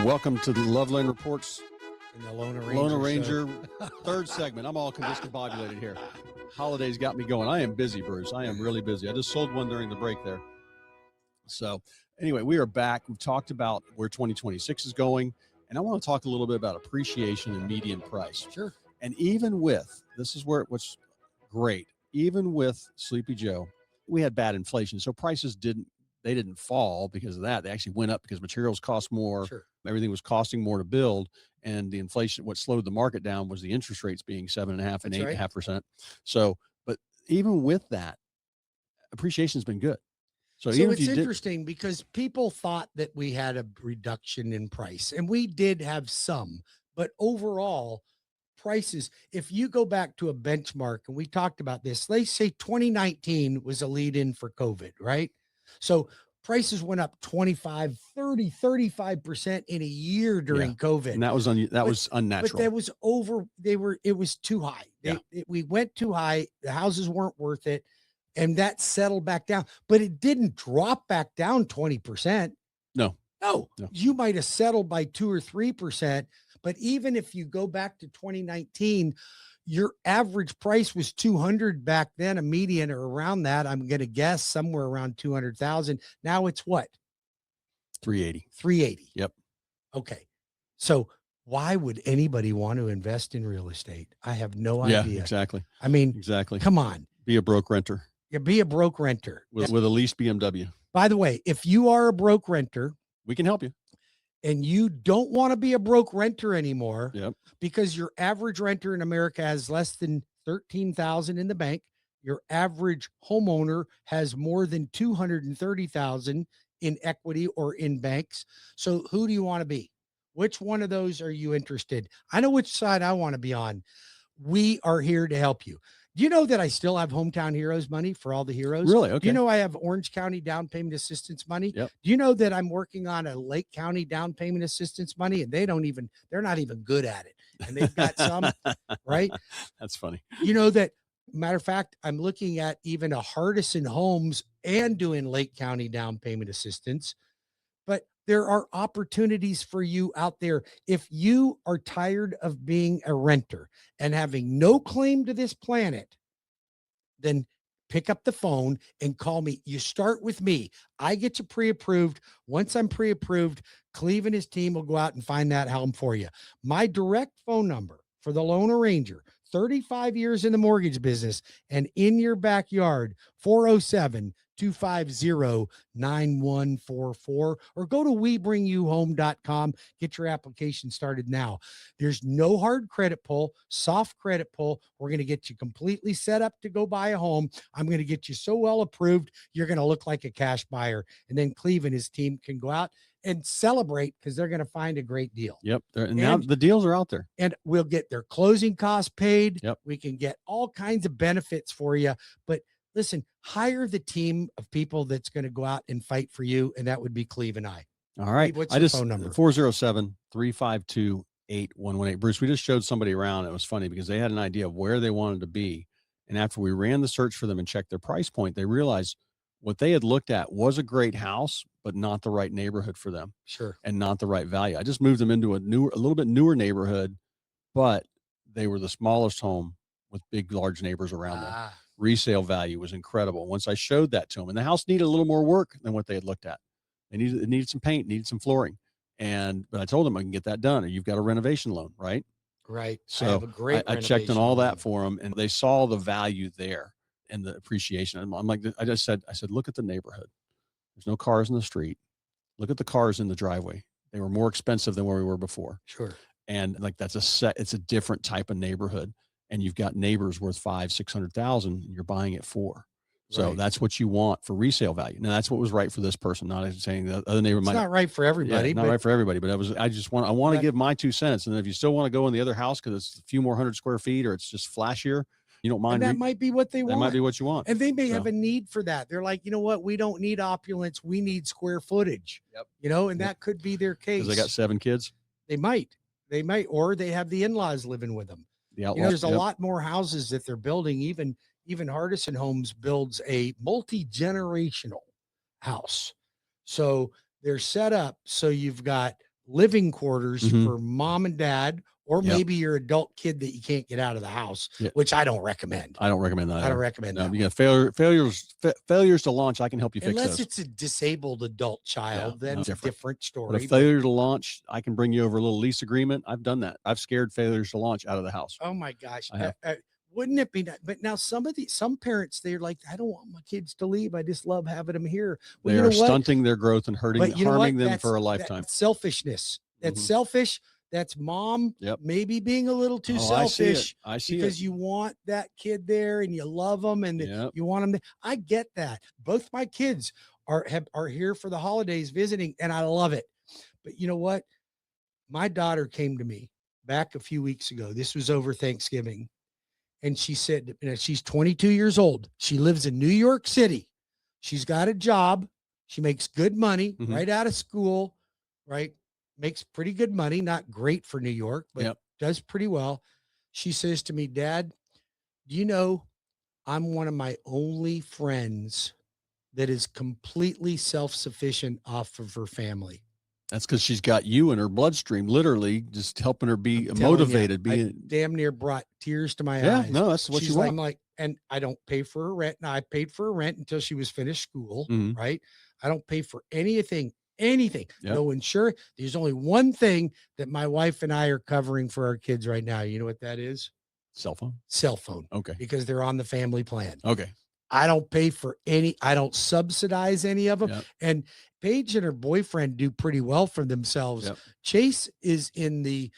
Welcome to the Loveland Reports And the Loner Ranger third segment. I'm all discombobulated here. Holidays got me going. I am busy, Bruce. I am really busy. I just sold one during the break there. So anyway, we are back. We've talked about where 2026 is going, and I want to talk a little bit about appreciation and median price. Sure. And even with, this is where what's great, even with Sleepy Joe, we had bad inflation. So prices didn't fall because of that. They actually went up because materials cost more. Sure. Everything was costing more to build. And the inflation, what slowed the market down was the interest rates being 7.5% and 8.5%. So, but even with that, appreciation has been good. So it's interesting because people thought that we had a reduction in price, and we did have some, but overall prices, if you go back to a benchmark, and we talked about this, they say 2019 was a lead in for COVID, right? So prices went up 25, 30, 35% in a year during COVID. And that was was unnatural. But that was it was too high. We went too high. The houses weren't worth it. And that settled back down, but it didn't drop back down 20%. No. You might have settled by 2 or 3%. But even if you go back to 2019, your average price was 200 back then, a median or around that. I'm going to guess somewhere around 200,000. Now it's what? 380. Yep. Okay. So why would anybody want to invest in real estate? I have no idea. Yeah, exactly. I mean, exactly. Come on. Be a broke renter. Yeah, be a broke renter. With a leased BMW. By the way, if you are a broke renter, we can help you. And you don't want to be a broke renter anymore, yep, because your average renter in America has less than $13,000 in the bank. Your average homeowner has more than $230,000 in equity or in banks. So who do you want to be? Which one of those are you interested? I know which side I want to be on. We are here to help you. Do you know that I still have Hometown Heroes money for all the heroes? Really? Okay. Do you know I have Orange County down payment assistance money? Yep. Do you know that I'm working on a Lake County down payment assistance money, and they're not even good at it. And they've got some, right? That's funny. You know that, matter of fact, I'm looking at even a Hardison Homes and doing Lake County down payment assistance. But there are opportunities for you out there. If you are tired of being a renter and having no claim to this planet, then pick up the phone and call me. You start with me. I get you pre-approved. Once I'm pre-approved, Cleve and his team will go out and find that home for you. My direct phone number for the Loner Ranger, 35 years in the mortgage business and in your backyard, 407-250-9144, or go to WeBringYouHome.com. Get your application started now. There's no hard credit pull, soft credit pull. We're going to get you completely set up to go buy a home. I'm going to get you so well approved, you're going to look like a cash buyer. And then Cleve and his team can go out and celebrate because they're going to find a great deal. Yep. And now the deals are out there. And we'll get their closing costs paid. Yep. We can get all kinds of benefits for you. But listen, hire the team of people that's going to go out and fight for you. And that would be Cleve and I. All right. What's your phone number? 407-352-8118. Bruce, we just showed somebody around. It was funny because they had an idea of where they wanted to be. And after we ran the search for them and checked their price point, they realized what they had looked at was a great house, but not the right neighborhood for them. Sure. And not the right value. I just moved them into a little bit newer neighborhood, but they were the smallest home with big, large neighbors around them. Resale value was incredible. Once I showed that to them, and the house needed a little more work than what they had looked at. It needed some paint, needed some flooring. But I told them I can get that done, or you've got a renovation loan, right? Right. So I have a great I checked on all that for them, and they saw the value there and the appreciation. I'm like, I said, look at the neighborhood. There's no cars in the street. Look at the cars in the driveway. They were more expensive than where we were before. Sure. And like, it's a different type of neighborhood. And you've got neighbors worth $500,000-$600,000 and you're buying it for. So that's what you want for resale value. Now that's what was right for this person. Not saying the other neighbor might. It's not right for everybody. Not right for everybody, but I want to give my 2 cents. And if you still want to go in the other house because it's a few more 100 square feet or it's just flashier, you don't mind. And that might be what they want. That might be what you want. And they may have a need for that. They're like, you know what? We don't need opulence. We need square footage. Yep. You know, and that could be their case. Because they got 7 kids. They might, or they have the in-laws living with them. There's a lot more houses that they're building. Even Hardison Homes builds a multi-generational house. So they're set up so you've got living quarters Mhm. for mom and dad, or Yep. maybe your adult kid that you can't get out of the house, Yeah. which I don't recommend. I don't recommend that. I don't either. recommend No, that. you got failures to launch. I can help you fix Unless those. it's a disabled adult child, then it's a different But story. a failure to launch, I can bring you over a little lease agreement. I've done that. I've scared failures to launch out of the house. Oh my gosh. I have. Wouldn't it be nice? But now some parents, they're like, I don't want my kids to leave. I just love having them here. Well, They you know are what? stunting their growth and But you know harming what? them for a lifetime. That's selfishness. That's Mhm. selfish. That's mom Yep. maybe being a little too Oh, I see it. selfish I see because it. you want that kid there and you love them and Yep. you want them there. I get that. Both my kids are here for the holidays visiting, and I love it. But you know what? My daughter came to me back a few weeks ago. This was over Thanksgiving. And she said, she's 22 years old. She lives in New York City. She's got a job. She makes good money Mhm. right out of school, right? Makes pretty good money, not great for New York, but Yep. does pretty well. She says to me, Dad, do you know I'm one of my only friends that is completely self-sufficient off of her family? That's because she's got you in her bloodstream, literally just helping her be I'm telling motivated. I damn near brought tears to my Yeah, eyes. no, that's what She's you like, want. I'm like, and I don't pay for her rent. Now I paid for her rent until she was finished school, Mhm. right? I don't pay for anything, Yep. no insurance. There's only one thing that my wife and I are covering for our kids right now. You know what that is? Cell phone. Cell phone, Okay. because they're on the family plan. Okay. I don't pay for any, I don't subsidize any of them. Yep. And Paige and her boyfriend do pretty well for themselves. Yep. Chase is in the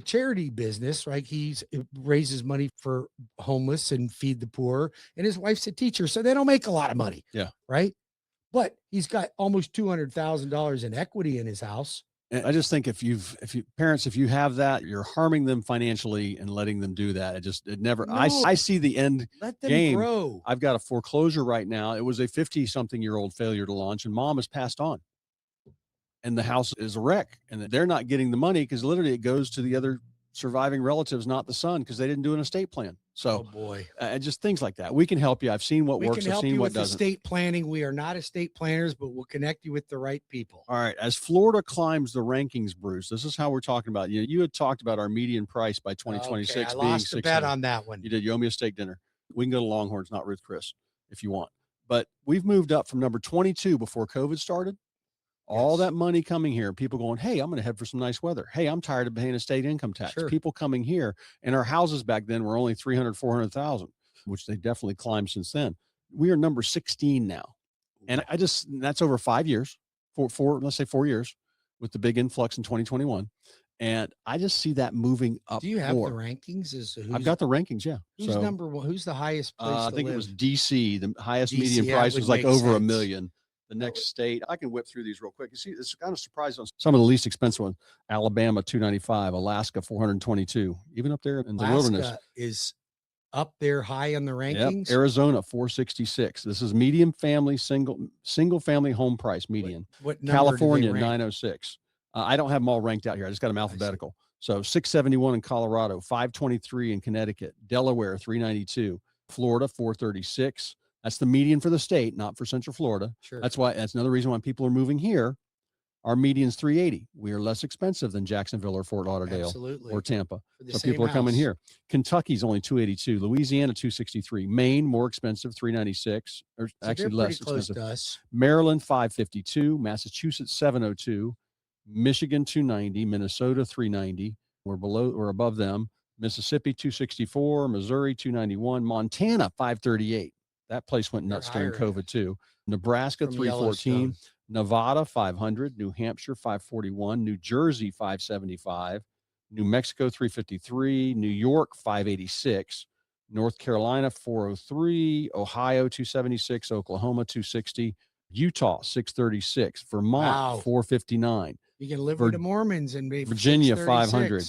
charity business, right? Raises money for homeless and feed the poor, and his wife's a teacher, so they don't make a lot of money. Yeah. Right. But he's got almost $200,000 in equity in his house. And I just think if you have that, you're harming them financially and letting them do that. I see the end Let them game. grow. I've got a foreclosure right now. It was a 50-something-year-old failure to launch, and mom has passed on. And the house is a wreck, and they're not getting the money because literally it goes to the other surviving relatives, not the son, because they didn't do an estate plan. So, oh boy, just things like that. We can help you. I've seen what works. I've seen what doesn't. Estate planning. We are not estate planners, but we'll connect you with the right people. All right. As Florida climbs the rankings, Bruce, this is how we're talking about. You had talked about our median price by 2026 I being lost a bet on that one. You did. You owe me a steak dinner. We can go to Longhorns, not Ruth Chris, if you want. But we've moved up from number 22 before COVID started. All that money coming here, people going, hey, I'm going to head for some nice weather. Hey, I'm tired of paying a state income tax. Sure. People coming here, and our houses back then were only 300, 400,000, which they definitely climbed since then. We are number 16 now. And that's over 5 years, let's say 4 years, with the big influx in 2021. And I just see that moving up. Do you have more. The rankings? I've got the rankings, yeah. Who's number one? Who's the highest place I think live? it was DC. The highest DC, median price was like over $1 million. The That next state, I can whip through these real quick. You see, it's kind of surprising on some of the least expensive ones. Alabama, $295, Alaska, $422, even up there in the wilderness. Is up there high in the rankings. Yep. Arizona, $466. This is medium family, single family home price median. What California, $906. I don't have them all ranked out here. I just got them alphabetical. So 671 in Colorado, 523 in Connecticut, Delaware, 392, Florida, 436. That's the median for the state, not for Central Florida. Sure. That's another reason why people are moving here. Our median's 380. We are less expensive than Jacksonville or Fort Lauderdale or Tampa. So people are coming here. Kentucky's only 282. Louisiana, 263. Maine, more expensive, 396. Or actually less expensive. To us. Maryland, 552. Massachusetts, 702. Michigan, 290. Minnesota, 390. We're above them. Mississippi, 264. Missouri, 291. Montana, 538. That place went nuts during COVID too. Nebraska, 314. Nevada, 500. New Hampshire, 541. New Jersey, 575. New Mexico, 353. New York, 586. North Carolina, 403. Ohio, 276. Oklahoma, 260. Utah, 636. Vermont, 459. You can live with the Mormons and be Virginia, 500.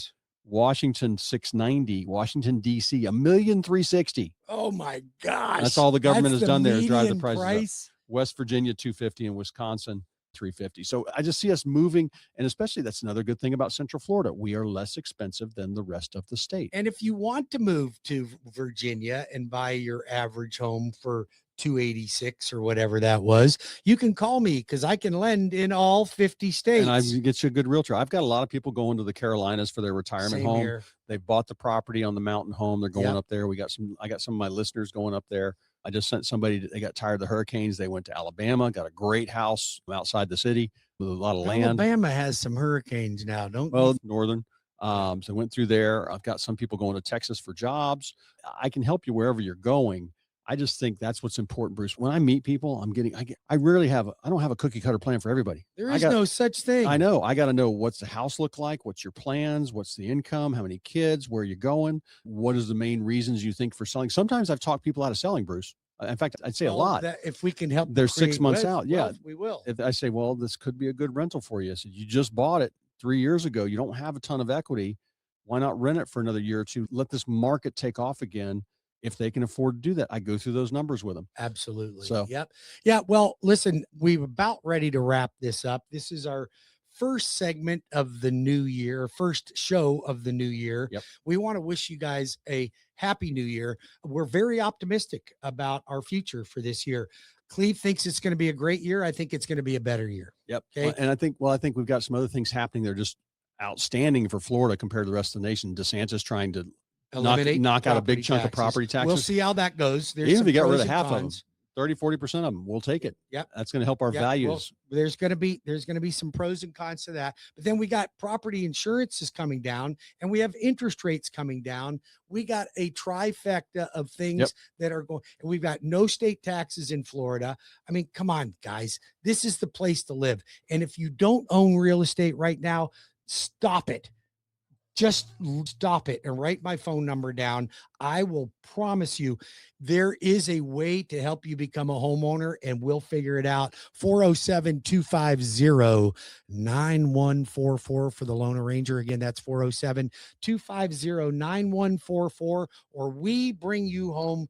Washington, 690. Washington, D.C., $1,360,000. Oh my gosh. That's all the government has done there is drive the prices up. West Virginia, 250, and Wisconsin, 350. So I just see us moving, and especially that's another good thing about Central Florida. We are less expensive than the rest of the state. And if you want to move to Virginia and buy your average home for 286 or whatever that was, you can call me because I can lend in all 50 states. And I get you a good realtor. I've got a lot of people going to the Carolinas for their retirement Same home. here. They bought the property on the mountain home. They're going Yep. up there. I got some of my listeners going up there. I just sent somebody, they got tired of the hurricanes. They went to Alabama, got a great house outside the city with a lot of land. Alabama has some hurricanes now, don't Well, you? northern. So I went through there. I've got some people going to Texas for jobs. I can help you wherever you're going. I just think that's what's important, Bruce. When I meet people, I don't have a cookie cutter plan for everybody. There is no such thing. I know. I got to know, what's the house look like? What's your plans? What's the income? How many kids? Where are you going? What is the main reasons you think for selling? Sometimes I've talked people out of selling, Bruce. In fact, I'd say a lot. If we can help, They're 6 months out. Yeah, we will. If I say, well, this could be a good rental for you. So you just bought it 3 years ago. You don't have a ton of equity. Why not rent it for another year or two? Let this market take off again. If they can afford to do that, I go through those numbers with them. Absolutely. So, yep. Yeah. Well, listen, we're about ready to wrap this up. This is our first segment of the new year, first show of the new year. Yep. We want to wish you guys a happy new year. We're very optimistic about our future for this year. Cleve thinks it's going to be a great year. I think it's going to be a better year. Yep. Okay. And I think we've got some other things happening. They're just outstanding for Florida compared to the rest of the nation. DeSantis trying to knock out a big chunk of property taxes. We'll see how that goes. Even if we got rid of half of them, 30, 40% of them, we'll take it. Yep. That's going to help our values. Well, there's going to be some pros and cons to that. But then we got property insurance is coming down and we have interest rates coming down. We got a trifecta of things that are going, and we've got no state taxes in Florida. I mean, come on, guys, this is the place to live. And if you don't own real estate right now, stop it. Just stop it and write my phone number down. I will promise you there is a way to help you become a homeowner and we'll figure it out. 407-250-9144 for the Lone Ranger. Again, that's 407-250-9144, or we bring you home.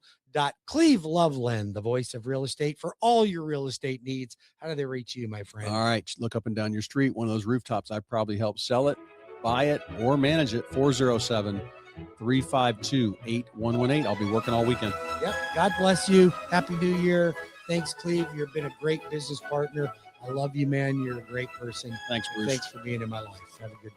Cleve Loveland, the voice of real estate for all your real estate needs. How do they reach you, my friend? All right. Look up and down your street. One of those rooftops. I probably helped sell it, buy it, or manage it. 407-352-8118. I'll be working all weekend. Yep. God bless you. Happy New Year. Thanks, Cleve. You've been a great business partner. I love you, man. You're a great person. Thanks, Bruce. Thanks for being in my life. Have a good week.